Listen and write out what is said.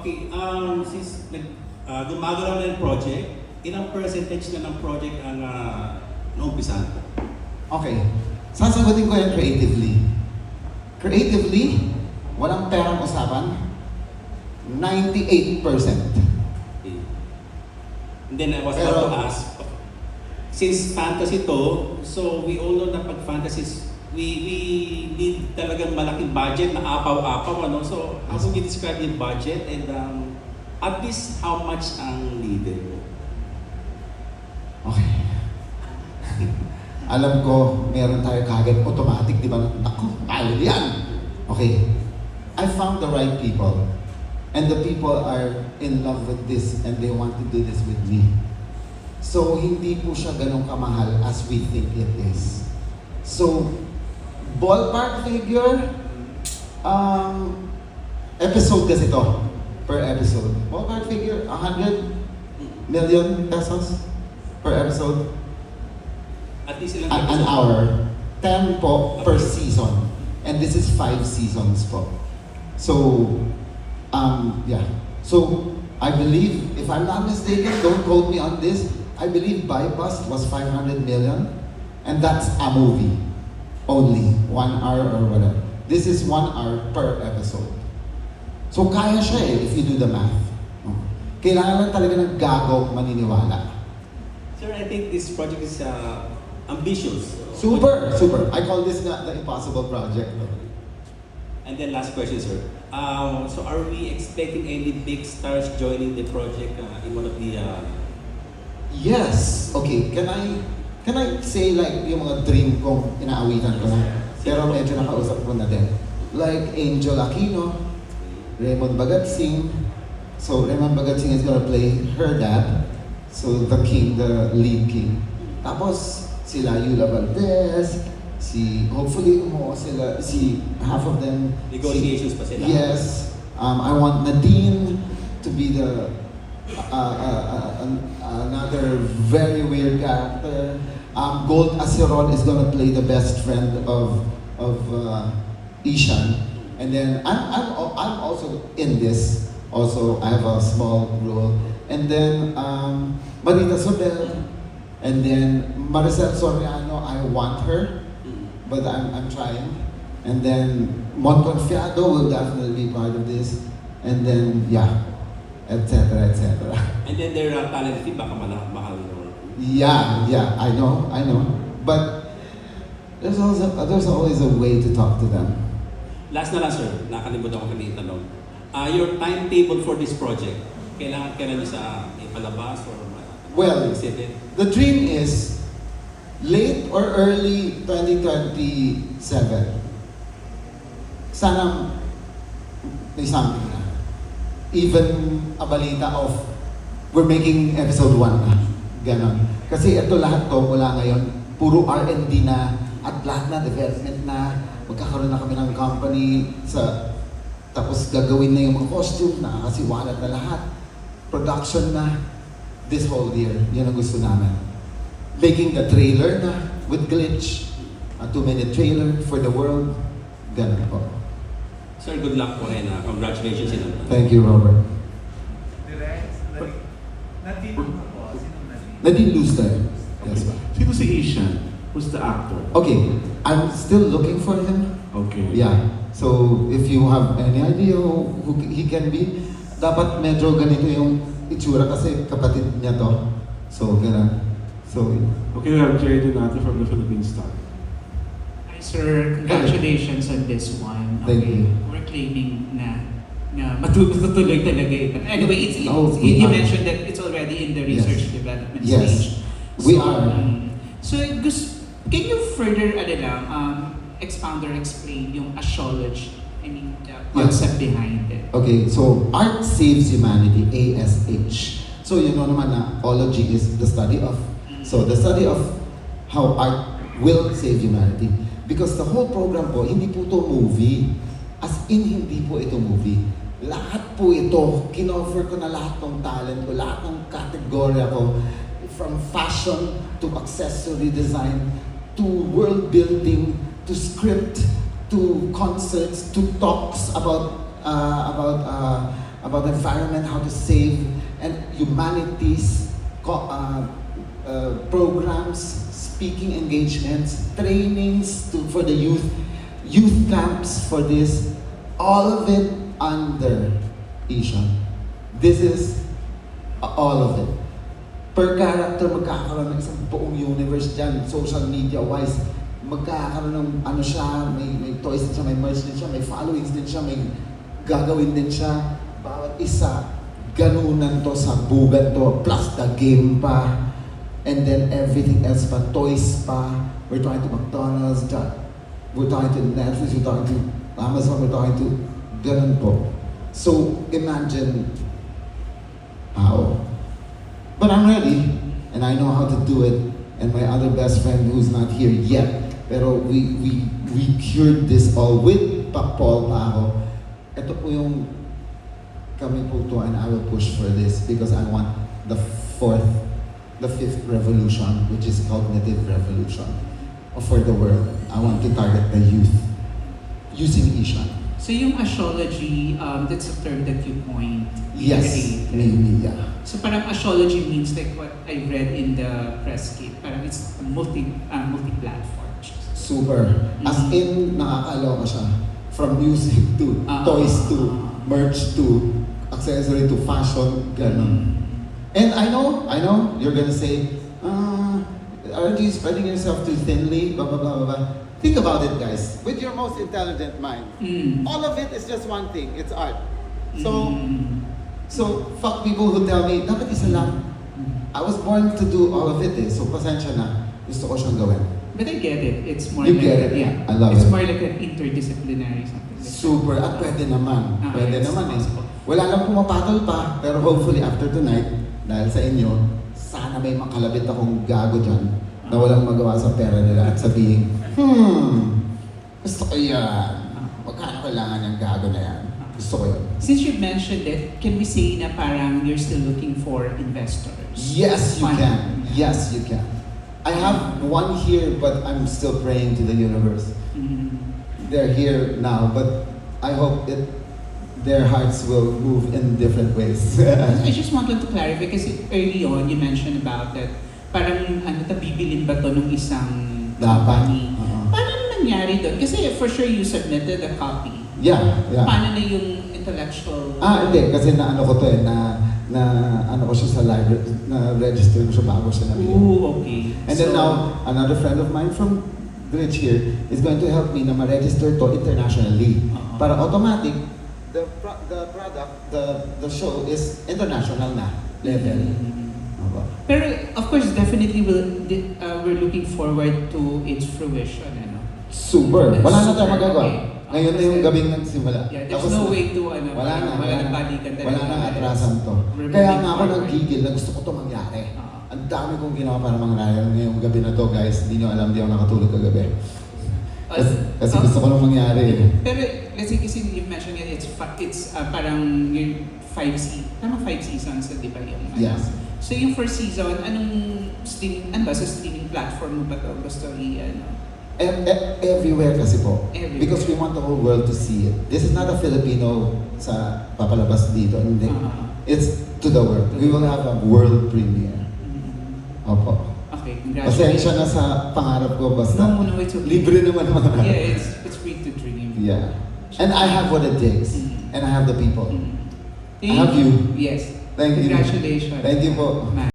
Okay, since gumagawa na ng project, ilang percentage na ng project ang naumpisan? Okay, sasagutin ko yan creatively. Creatively, walang perang usapan, 98%. Okay. And then I was about to ask, since fantasy to, so we all know na pag fantasies, we need talagang malaking budget na apaw-apaw, ano? So, how would you describe yung budget and at least how much ang needed mo? Okay. Alam ko, meron tayo kagad automatic, di ba? Ako, kaya yan. Okay. I found the right people. And the people are in love with this and they want to do this with me. So, hindi po siya ganun kamahal as we think it is. So, ballpark figure, episode kasi to, per episode. Ballpark figure, 100 million pesos per episode. At least ilang An episode? hour. 10 po per season. And this is 5 seasons po. So, yeah. So, I believe, if I'm not mistaken, don't quote me on this, I believe Buy Bust was 500 million. And that's a movie. Only 1 hour or whatever. This is 1 hour per episode. So, kaya siya eh, if you do the math. Kailangan lang talaga ng gago maniniwala. Sir, I think this project is ambitious. Super, super. I call this the impossible project. And then last question, sir. So are we expecting any big stars joining the project in one of the... Yes. Okay, can I say like yung mga dream kong inaawitan ko na? Pero medyo nakausap ko na din. Like Angel Aquino, Raymond Bagadsing. So Raymond Bagadsing is gonna play her dad. So the king, the lead king. Tapos sila Yula Valdez, hopefully half of them. Negotiations pa sila? Yes. I want Nadine to be the another very weird character. Gold Aceron is gonna play the best friend of Ishan, and then I'm also in this. Also, I have a small role, and then Marita Sobel, and then Maricel Soriano. I want her, but I'm trying, and then Mon Confiado will definitely be part of this, and then yeah. Etc. etc. And then their talent fee, baka mahal or... Yeah, I know. But there's always a way to talk to them. Last na lang, sir. Nakalimutan ko kanina tanong. Your timetable for this project, kailan nyo sa ipalabas or Well, exhibit? the dream is late or early 2027. Sana may something na. Even a balita of we're making episode 1 na. Ganon. Kasi ito lahat to mula ngayon, puro R&D na at lahat na development na. Magkakaroon na kami ng company tapos gagawin na yung mga costume, nakakasiwalat na lahat. Production na this whole year. Yan ang gusto namin. Making the trailer na with Glitch. A 2-minute trailer for the world. Ganon po. Sir, good luck po and congratulations in advance. Thank you, Robert. Nadine po. Sinong Nadine? Nadine Luster. Yes, ma'am. Sino si Ishan? Who's the actor? Okay, I'm still looking for him. Okay. Yeah. So, if you have any idea who he can be, dapat medyo ganito yung itsura kasi kapatid niya to. So, gano'n. So, Okay, we have Jerry Donato from the Philippine Star. Hi sir, congratulations on this one. Thank you. We're claiming na matutuloy talaga ito. Anyway, you we are. mentioned that it's already in the Yes. research development Yes. stage. We are. So, can you further expound or explain yung astrology? I mean, the concept behind it. Okay, so art saves humanity, ASH. So you know naman na ology is the study of. So the study of how art will save humanity. Because the whole program po, hindi po ito movie. As in, hindi po ito movie. Lahat po ito, kinoffer ko na lahat ng talent ko, lahat ng kategorya ko. From fashion to accessory design, to world building, to script, to concerts, to talks about about environment, how to save, and humanities, programs, speaking engagements, trainings for the youth camps for this, all of it under Ishan. This is all of it. Per character, magkakaroon ng isang buong universe dyan, social media-wise. Magkakaroon ng ano siya, may toys din siya, may merch din siya, may followings din siya, may gagawin din siya. Bawat isa, ganunan to, sabugan to, plus the game pa. And then everything else pa, toys pa. We're talking to McDonald's, we're talking to Netflix, we're talking to Amazon, we're talking to ganun po. So imagine how. But I'm ready, and I know how to do it. And my other best friend who's not here yet, pero we cured this all with Paul pa ako. Ito po yung kami po to, and I will push for this because I want the fifth revolution, which is cognitive revolution for the world. I want to target the youth using Ishan. So yung astrology, that's a term that you coined. Yes, created. maybe, yeah. So parang astrology means like what I read in the press kit. Parang it's a multi-platform. Super. As in, nakakaloka siya. From music to toys to merch to accessory to fashion, ganun. And I know, you're gonna say, aren't you spreading yourself too thinly, blah, blah, blah, blah, blah. Think about it, guys. With your most intelligent mind, all of it is just one thing. It's art. So fuck people who tell me, dapat isa lang. I was born to do all of it eh. So pasensya na. Gusto ko siyang gawin. But I get it. It's more You like get it? yeah. I love it's it. more like an interdisciplinary something. Like Super. At pwede naman. Pwede it's naman eh. possible. Wala lang pumapatol pa. Pero hopefully after tonight, dahil sa inyo, sana may makalabit akong gago dyan na walang magawa sa pera nila at sabihin, gusto ko yan. Magkano kailangan yung gago na yan? Gusto ko yun. Since you mentioned it, can we say na parang you're still looking for investors? Yes, you Fund. can. Yes, you can. I have one here, but I'm still praying to the universe. They're here now, but I hope their hearts will move in different ways. I just wanted to clarify kasi early on you mentioned about that parang bibilin ba to nung isang company? Paano nangyari doon? Kasi for sure you submitted a copy. Yeah. Paano na yung intellectual? Hindi. Kasi na ano ko to eh, na ano ko siya sa library, na register ko siya bago siya nabili. Ooh, okay. And then now, another friend of mine from Greenwich here is going to help me na ma-register to internationally. Para automatic, the product, the show is international na level. Pero of course, definitely we're looking forward to its fruition. Ano? Super. Wala na tayong Super, magagawa. okay. Ngayon na yung gabing nagsimula. Yeah, there's no way to wala na balikan talaga. Wala na atrasan to. We're Kaya moving nga ako forward. nagigil na gusto ko to mangyari. Ang dami kong ginawa para mangyari ngayong gabi na to, guys. Hindi nyo alam, di ako nakatulog kagabi. Kasi gusto ko lang mangyari eh. Pero let's say kasi you mentioned it, it's parang yung 5 seasons, di ba yung Yeah. So yung first season, anong streaming platform mo ba ito gusto Everywhere kasi po. Everywhere. Because we want the whole world to see it. This is not a Filipino sa papalabas dito. Hindi. It's to the world. We will have a world premiere. Opo. Okay, Pasensya na sa pangarap ko basta. No, it's okay. Libre naman mga. Yeah, it's free to dream. Yeah. And I have what it takes. And I have the people. Mm. I have you. Yes. Thank you. Congratulations. Thank you po.